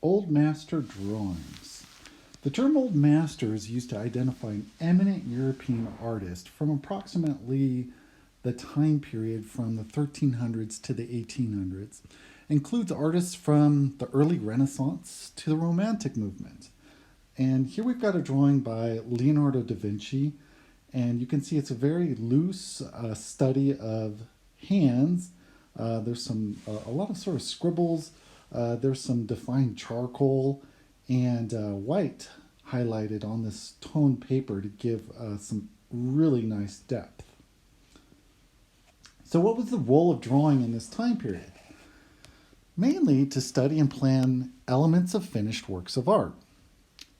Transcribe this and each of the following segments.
Old Master drawings. The term Old Master is used to identify an eminent European artist from approximately the time period from the 1300s to the 1800s. Includes artists from the early Renaissance to the Romantic movement. And here we've got a drawing by Leonardo da Vinci, and you can see it's a very loose study of hands. There's a lot of sort of scribbles. There's some defined charcoal and white highlighted on this toned paper to give some really nice depth. So, what was the role of drawing in this time period? Mainly to study and plan elements of finished works of art,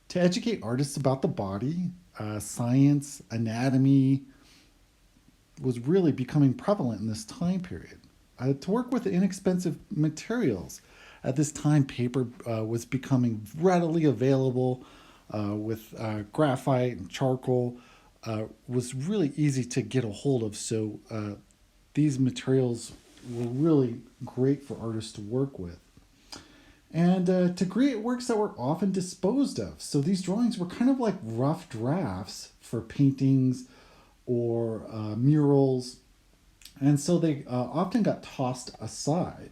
to educate artists about the body, science, anatomy was really becoming prevalent in this time period. To work with inexpensive materials. At this time, paper was becoming readily available with graphite and charcoal. Was really easy to get a hold of, so these materials were really great for artists to work with. And to create works that were often disposed of. So these drawings were kind of like rough drafts for paintings or murals, and so they often got tossed aside.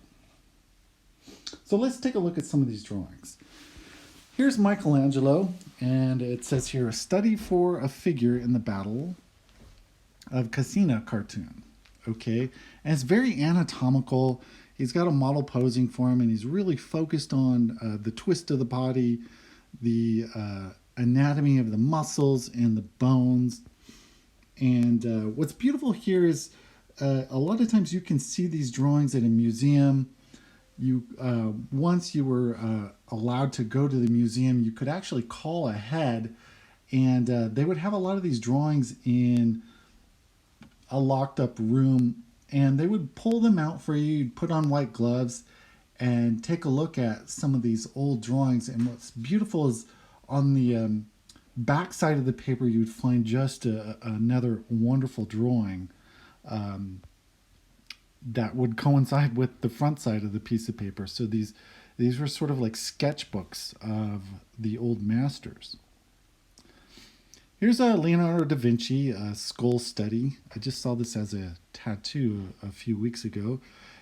So let's take a look at some of these drawings. Here's Michelangelo, and it says here, a study for a figure in the Battle of Cascina cartoon. Okay, and it's very anatomical. He's got a model posing for him, and he's really focused on the twist of the body, the anatomy of the muscles and the bones. And what's beautiful here is a lot of times you can see these drawings at a museum. You once you were allowed to go to the museum, you could actually call ahead, and they would have a lot of these drawings in a locked up room, and they would pull them out for you. You'd put on white gloves and take a look at some of these old drawings. And what's beautiful is on the back side of the paper, you'd find just another wonderful drawing that would coincide with the front side of the piece of paper. So these were sort of like sketchbooks of the old masters. Here's a Leonardo da Vinci skull study. I just saw this as a tattoo a few weeks ago.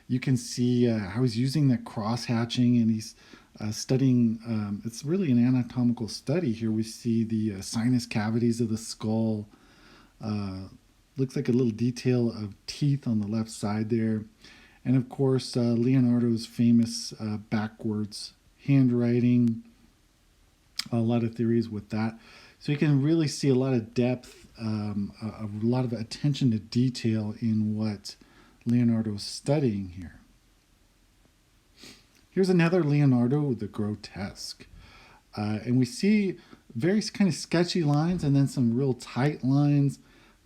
You can see how he's using that cross hatching, and he's studying. It's really an anatomical study here. We see the sinus cavities of the skull. Looks like a little detail of teeth on the left side there. And of course, Leonardo's famous backwards handwriting. A lot of theories with that. So you can really see a lot of depth, a lot of attention to detail in what Leonardo is studying here. Here's another Leonardo, the grotesque. And we see very kind of sketchy lines and then some real tight lines,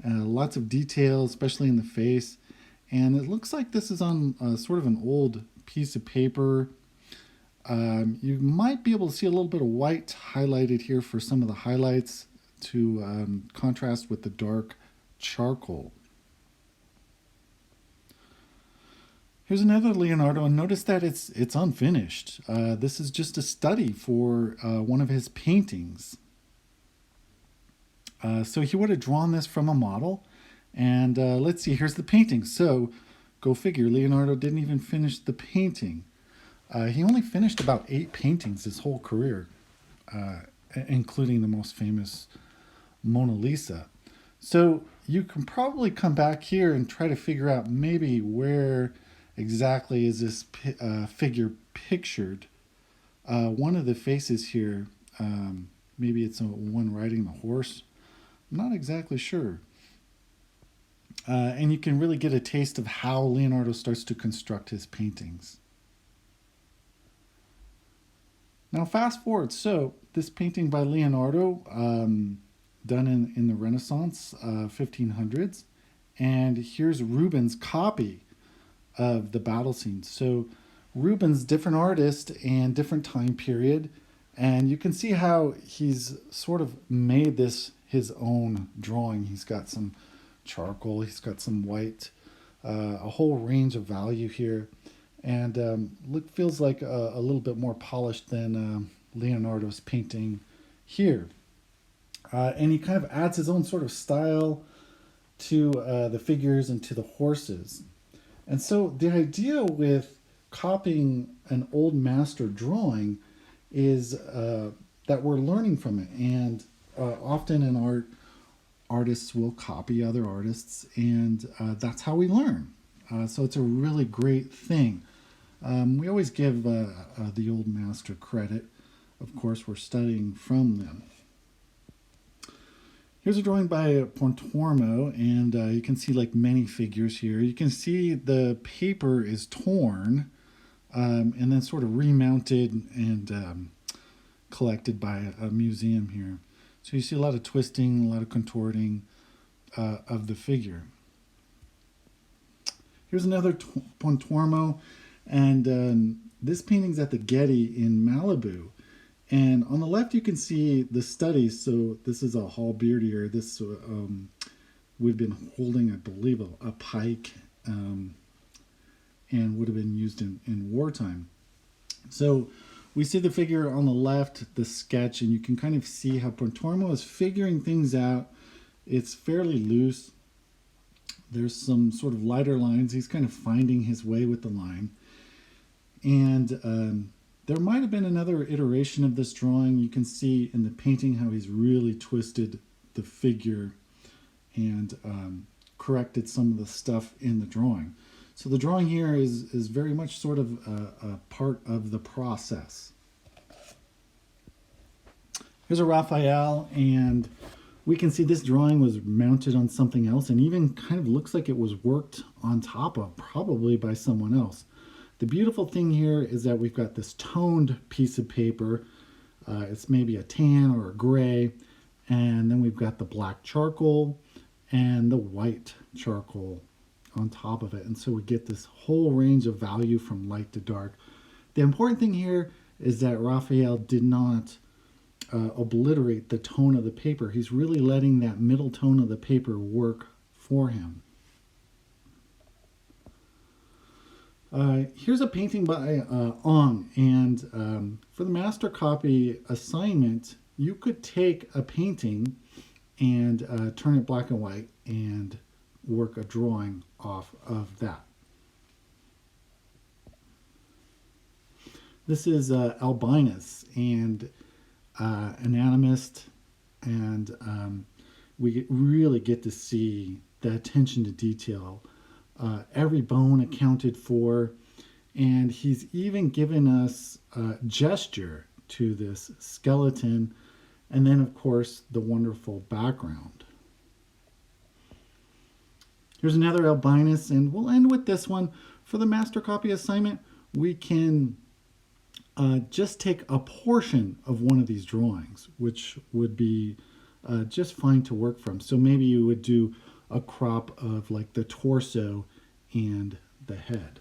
lots of detail, especially in the face. And it looks like this is on sort of an old piece of paper. You might be able to see a little bit of white highlighted here for some of the highlights to contrast with the dark charcoal. Here's another Leonardo, and notice that it's unfinished. This is just a study for one of his paintings. So he would have drawn this from a model, and let's see, here's the painting. So go figure, Leonardo didn't even finish the painting. He only finished about 8 paintings his whole career, including the most famous Mona Lisa. So you can probably come back here and try to figure out maybe where exactly is this figure pictured. One of the faces here, maybe it's one riding the horse. I'm not exactly sure. And you can really get a taste of how Leonardo starts to construct his paintings. Now fast forward, so this painting by Leonardo, done in the Renaissance, 1500s, and here's Rubens' copy of the battle scene. So Rubens, different artist and different time period, and you can see how he's sort of made this his own drawing. He's got some charcoal, he's got some white, a whole range of value here. and feels like a little bit more polished than Leonardo's painting here. And he kind of adds his own sort of style to the figures and to the horses. And so the idea with copying an old master drawing is that we're learning from it. And often in art, artists will copy other artists, and that's how we learn. So it's a really great thing. We always give the old master credit. Of course, we're studying from them. Here's a drawing by Pontormo, and you can see like many figures here. You can see the paper is torn and then sort of remounted and collected by a museum here. So you see a lot of twisting, a lot of contorting of the figure. Here's another Pontormo, and this painting's at the Getty in Malibu. And on the left, you can see the studies. So this is a halberdier. This would have been holding, I believe, a pike and would have been used in wartime. So we see the figure on the left, the sketch, and you can kind of see how Pontormo is figuring things out. It's fairly loose. There's some sort of lighter lines. He's kind of finding his way with the line. And there might have been another iteration of this drawing. You can see in the painting how he's really twisted the figure and corrected some of the stuff in the drawing. So the drawing here is very much sort of a part of the process. Here's a Raphael, and we can see this drawing was mounted on something else and even kind of looks like it was worked on top of, probably by someone else. The beautiful thing here is that we've got this toned piece of paper. It's maybe a tan or a gray, and then we've got the black charcoal and the white charcoal on top of it. And so we get this whole range of value from light to dark. The important thing here is that Raphael did not obliterate the tone of the paper. He's really letting that middle tone of the paper work for him. Here's a painting by Ong, and for the master copy assignment, you could take a painting and turn it black and white and work a drawing off of that. This is Albinus, and an anatomist, and we really get to see the attention to detail. Every bone accounted for, and he's even given us gesture to this skeleton, and then of course the wonderful background. Here's another Albinus, and we'll end with this one. For the master copy assignment, we can just take a portion of one of these drawings, which would be just fine to work from. So maybe you would do a crop of like the torso and the head.